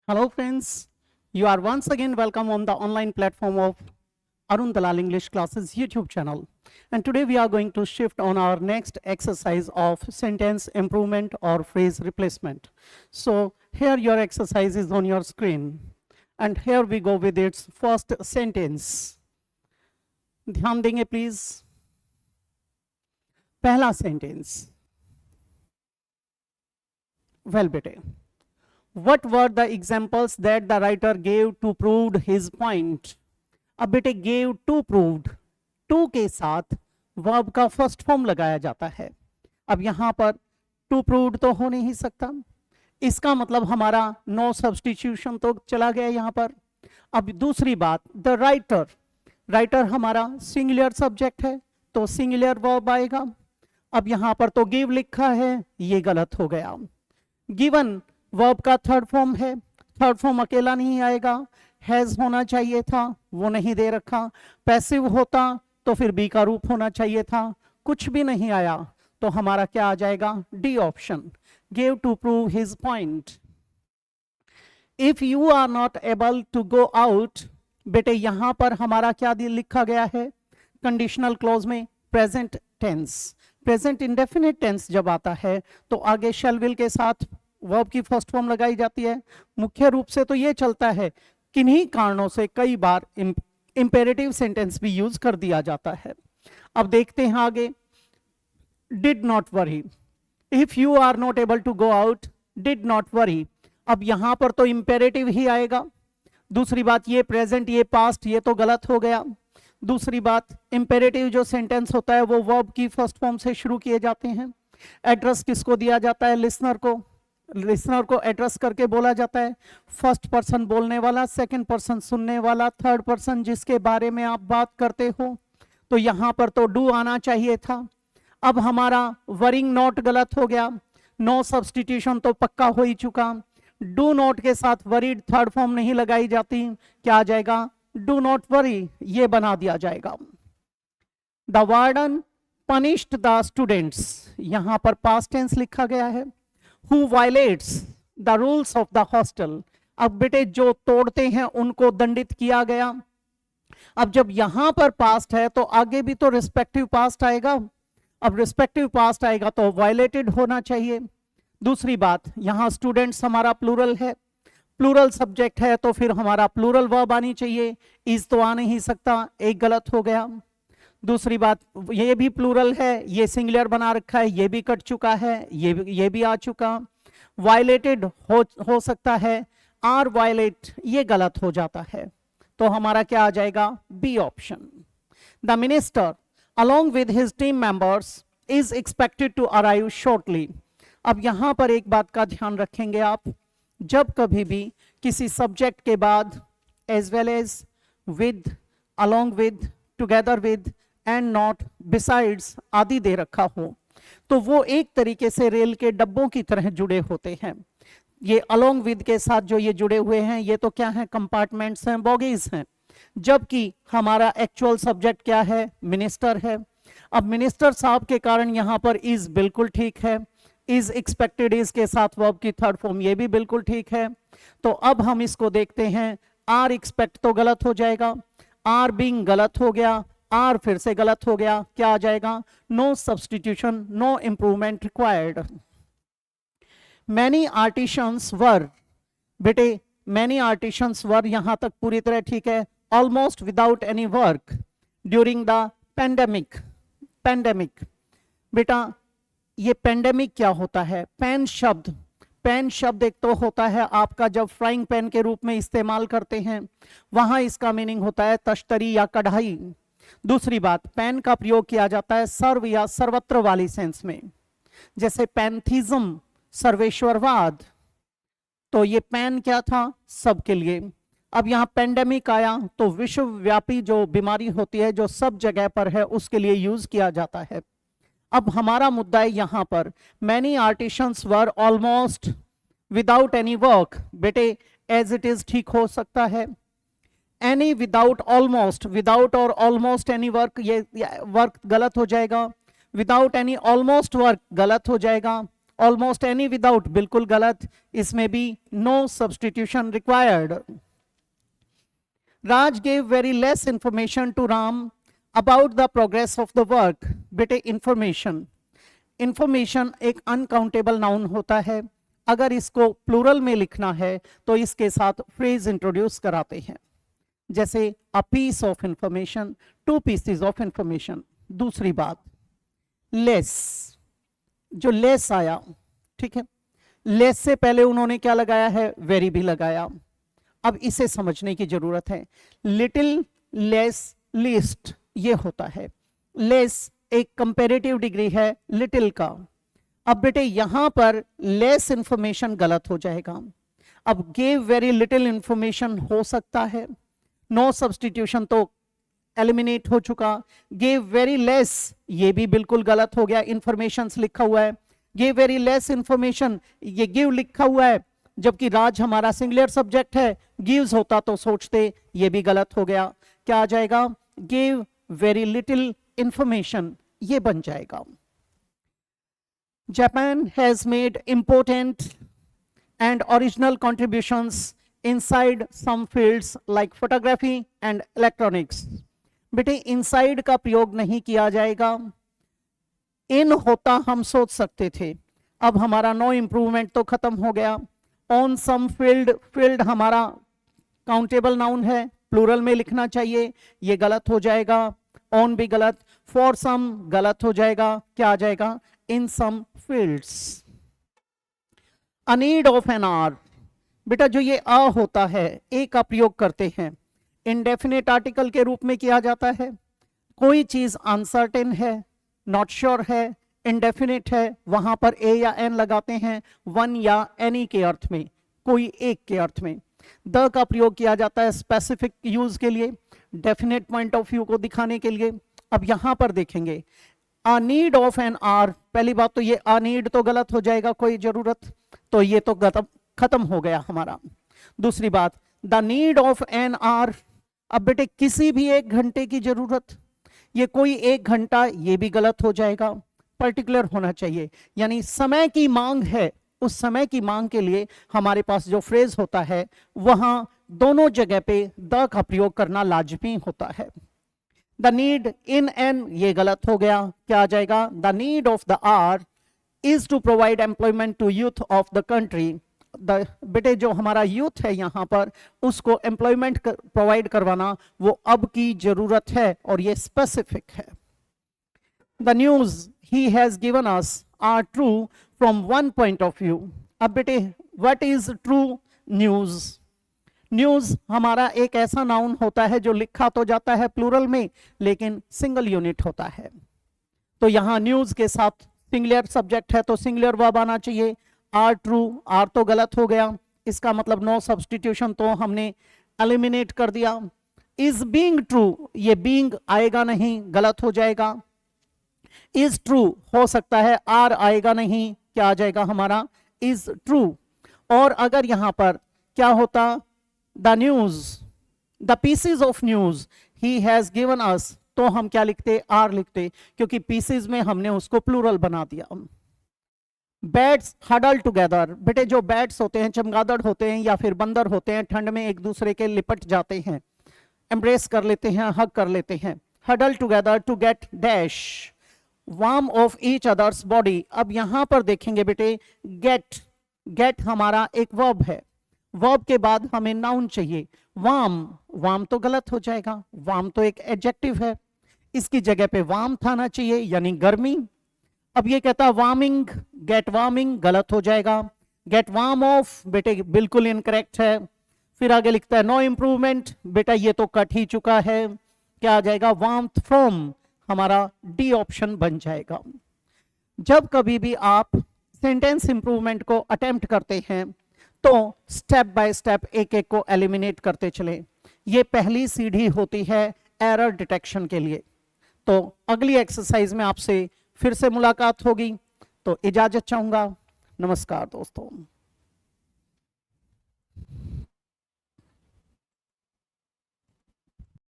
Hello friends, you are once again welcome on the online platform of Arun Dalal English Classes YouTube channel. And today we are going to shift on our next exercise of sentence improvement or phrase replacement. So here your exercise is on your screen. And here we go with its first sentence. ध्यान देंगे please. पहला sentence. Well बेटे, what were the examples that the writer gave to prove his point? अब बेटे gave to proved, to के साथ verb का first form लगाया जाता है. अब यहां पर to proved तो हो नहीं सकता, इसका मतलब हमारा no substitution तो चला गया यहां पर. अब दूसरी बात, the writer, राइटर हमारा सिंगुलर सब्जेक्ट है तो सिंगुलर वर्ब आएगा. अब यहां पर तो गिव लिखा है, ये गलत हो गया. गिवन वर्ब का थर्ड फॉर्म है, थर्ड फॉर्म अकेला नहीं आएगा, हैज होना चाहिए था, वो नहीं दे रखा. पैसिव होता तो फिर बी का रूप होना चाहिए था, कुछ भी नहीं आया, तो हमारा क्या आ जाएगा? D option, give to prove his point. If you are not able to go out, बेटे यहां पर हमारा क्या लिखा गया है? कंडीशनल क्लोज में present tense. Present indefinite tense जब आता है तो आगे शैल विल के साथ वर्ब की फर्स्ट फॉर्म लगाई जाती है. मुख्य रूप से तो ये चलता है, किन्हीं कारणों से कई बार इंपेरेटिव सेंटेंस भी यूज कर दिया जाता है. अब देखते हैं आगे. Did not worry, if you are not able to go out, did not worry. अब यहां पर तो इंपेरेटिव ही आएगा. दूसरी बात, ये प्रेजेंट ये पास्ट ये तो गलत हो गया. दूसरी बात, इंपेरेटिव जो सेंटेंस होता है वो वर्ब की फर्स्ट फॉर्म से शुरू किए जाते हैं. एड्रेस किसको दिया जाता है? लिसनर को. लिसनर को एड्रेस करके बोला जाता है. फर्स्ट पर्सन बोलने वाला, सेकंड पर्सन सुनने वाला, थर्ड पर्सन जिसके बारे में आप बात करते हो. तो यहां पर तो डू आना चाहिए था. अब हमारा वरिंग नॉट गलत हो गया. नो सब्सटीट्यूशन तो पक्का हो ही चुका. डू नॉट के साथ वरीड थर्ड फॉर्म नहीं लगाई जाती, क्या आ जाएगा? डू नॉट वरी, ये बना दिया जाएगा. The warden punished the students, यहां पर पास्ट टेंस लिखा गया है. Who violets the rules of the hostel, अब बेटे जो तोड़ते हैं उनको दंडित किया गया. अब जब यहां पर पास्ट है तो आगे भी तो रिस्पेक्टिव पास्ट आएगा. अब रिस्पेक्टिव पास्ट आएगा तो वायलेटेड होना चाहिए. दूसरी बात, यहां स्टूडेंट्स हमारा प्लूरल है, प्लूरल सब्जेक्ट है तो फिर हमारा प्लूरल वर्ब आनी चाहिए. इज तो आ नहीं सकता, एक गलत हो गया. दूसरी बात, ये भी प्लूरल है, ये सिंगुलर बना रखा है, ये भी कट चुका है, ये भी आ चुका. वायलेटेड हो सकता है, आर वायलेट ये गलत हो जाता है, तो हमारा क्या आ जाएगा? B option. The minister along with his team members is expected to arrive shortly. अब यहां पर एक बात का ध्यान रखेंगे आप, जब कभी भी किसी सब्जेक्ट के बाद as well as, with, along with, together with, and not, besides आदि दे रखा हो तो वो एक तरीके से रेल के डब्बों की तरह जुड़े होते हैं. ये along with के साथ जो ये जुड़े हुए हैं ये तो क्या है? कंपार्टमेंट्स हैं, बॉगीज हैं. जबकि हमारा एक्चुअल सब्जेक्ट क्या है? मिनिस्टर है. अब मिनिस्टर साहब के कारण यहां पर इज बिल्कुल ठीक है. इज एक्सपेक्टेड इज के साथ वर्ब की थर्ड फॉर्म ये भी बिल्कुल ठीक है. तो अब हम इसको देखते हैं. आर एक्सपेक्ट तो गलत हो जाएगा, आर बीइंग गलत हो गया, आर फिर से गलत हो गया, क्या आ जाएगा? No substitution, no improvement required. Many artisans were, बेटे मैनी आर्टिशंस वर यहां तक पूरी तरह ठीक है. Almost without any work during the pandemic. Pandemic बेटा ये पेंडेमिक क्या होता है? पेन शब्द, पेन शब्द एक तो होता है आपका जब फ्राइंग पैन के रूप में इस्तेमाल करते हैं, वहां इसका मीनिंग होता है तश्तरी या कढ़ाई. दूसरी बात, पेन का प्रयोग किया जाता है सर्व या सर्वत्र वाली सेंस में, जैसे पैंथीज्म सर्वेश्वरवाद. तो ये पेन क्या था? सबके लिए. अब यहां पेंडेमिक आया तो विश्वव्यापी जो बीमारी होती है जो सब जगह पर है उसके लिए यूज किया जाता है. अब हमारा मुद्दा है यहां पर many artisans were almost without any work. बेटे एज इट इज ठीक हो सकता है. एनी विदाउट ऑलमोस्ट, विदाउट और ऑलमोस्ट एनी वर्क, ये वर्क गलत हो जाएगा. विदाउट एनी ऑलमोस्ट वर्क गलत हो जाएगा. ऑलमोस्ट एनी विदाउट बिल्कुल गलत, इसमें भी no substitution required. Raj gave very less information to Ram about the progress of the work. बेटे इंफॉर्मेशन, इंफॉर्मेशन एक अनकाउंटेबल नाउन होता है। अगर इसको प्लूरल में लिखना है तो इसके साथ फ्रेज इंट्रोड्यूस कराते हैं, जैसे a piece of information, two pieces of information. दूसरी बात, लेस, जो लेस आया, ठीक है, लेस से पहले उन्होंने क्या लगाया है, वेरी भी लगाया। अब इसे समझने की जरूरत है। लिटिल, लेस, लीस्ट ये होता है। लेस एक कंपैरेटिव डिग्री है लिटिल का। अब बेटे यहां पर लेस इंफॉर्मेशन गलत हो जाएगा। अब गेव वेरी लिटिल इंफॉर्मेशन हो सकता है, नो सब्सटीट्यूशन तो एलिमिनेट हो चुका। गेव वेरी लेस ये भी बिल्कुल गलत हो गया, इंफॉर्मेशन लिखा हुआ है। गेव वेरी लेस इंफॉर्मेशन, ये गिव लिखा हुआ है, जबकि राज हमारा सिंगुलर सब्जेक्ट है, गिव्स होता तो सोचते, ये भी गलत हो गया। क्या आ जाएगा, गिव वेरी लिटिल इंफॉर्मेशन, ये बन जाएगा। Japan has made important and original contributions inside some fields like photography and electronics। बेटे inside का प्रयोग नहीं किया जाएगा, in होता हम सोच सकते थे। अब हमारा no improvement तो खत्म हो गया। on some field, field हमारा काउंटेबल नाउन है, प्लूरल में लिखना चाहिए, ये गलत हो जाएगा। on भी गलत, for some गलत हो जाएगा। क्या आ जाएगा, in some fields। A need of an hour, बेटा जो ये अ होता है, ए का प्रयोग करते हैं, इंडेफिनेट आर्टिकल के रूप में किया जाता है। कोई चीज अनसर्टेन है, नॉट श्योर है, इंडेफिनेट है, वहां पर ए या एन लगाते हैं, वन या एनी के अर्थ में, कोई एक के अर्थ में। द का प्रयोग किया जाता है स्पेसिफिक यूज के लिए, डेफिनेट पॉइंट ऑफ व्यू को दिखाने के लिए। अब यहां पर देखेंगे a need of an hour, पहली बात तो ये a need तो गलत हो जाएगा, कोई जरूरत, तो ये तो खत्म हो गया हमारा। दूसरी बात, the need of an hour, अब बेटे किसी भी एक घंटे की जरूरत, ये कोई एक घंटा, ये भी गलत हो जाएगा, पर्टिकुलर होना चाहिए, यानी समय की मांग है, उस समय की मांग के लिए हमारे पास जो फ्रेज होता है वहां दोनों जगह पे द का प्रयोग करना लाजमी होता है। द नीड इन एन, ये गलत हो गया, क्या आ जाएगा, the need of the hour is to provide employment to youth of the country. बेटे जो हमारा यूथ है यहाँ पर, उसको एम्प्लॉयमेंट प्रोवाइड करवाना वो अब की जरूरत है, और ये स्पेसिफिक है। The news he has given us are true from one point of view. अब बेटे what is true news? News हमारा एक ऐसा नाउन होता है जो लिखा तो जाता है प्लूरल में, लेकिन सिंगल यूनिट होता है। तो यहां न्यूज के साथ सिंगुलर सब्जेक्ट है तो सिंगुलर वर्ब आना चाहिए। आर ट्रू, आर तो गलत हो गया, इसका मतलब नो सब्सटीट्यूशन तो हमने एलिमिनेट कर दिया। इज बीइंग ट्रू, ये बीइंग आएगा नहीं, गलत हो जाएगा। इज ट्रू हो सकता है, आर आएगा नहीं, क्या आ जाएगा हमारा, इज ट्रू। और अगर यहां पर क्या होता, the news, the pieces of news he has given अस, तो हम क्या लिखते, आर लिखते, क्योंकि पीसेस में हमने उसको प्लूरल बना दिया। बैट्स हडल टुगेदर, बेटे जो बैट्स होते हैं, चमगादड़ होते हैं या फिर बंदर होते हैं, ठंड में एक दूसरे के लिपट जाते हैं, एम्ब्रेस कर लेते हैं, हग कर लेते हैं। हडल टुगेदर टू गेट डैश warm of each others body. अब यहां पर देखेंगे बेटे, गेट, गेट हमारा एक वर्ब है, वर्ब के बाद हमें नाउन चाहिए। वार्म, वार्म तो गलत हो जाएगा, वार्म तो एक एडजेक्टिव है, इसकी जगह पे वार्म आना चाहिए, यानी गर्मी। अब ये कहता वार्मिंग, गेट वार्मिंग, गलत हो जाएगा। गेट वार्म ऑफ, बेटे बिल्कुल इनकरेक्ट है। फिर आगे लिखता है नो इंप्रूवमेंट, बेटा ये तो कट ही चुका है, क्या आ जाएगा, वार्मथ फ्रॉम, हमारा डी ऑप्शन बन जाएगा। जब कभी भी आप सेंटेंस इंप्रूवमेंट को अटेम्प्ट करते हैं तो स्टेप बाय स्टेप एक एक को एलिमिनेट करते चलें। ये पहली सीढ़ी होती है एरर डिटेक्शन के लिए। तो अगली एक्सरसाइज में आपसे फिर से मुलाकात होगी, तो इजाजत चाहूंगा। नमस्कार दोस्तों।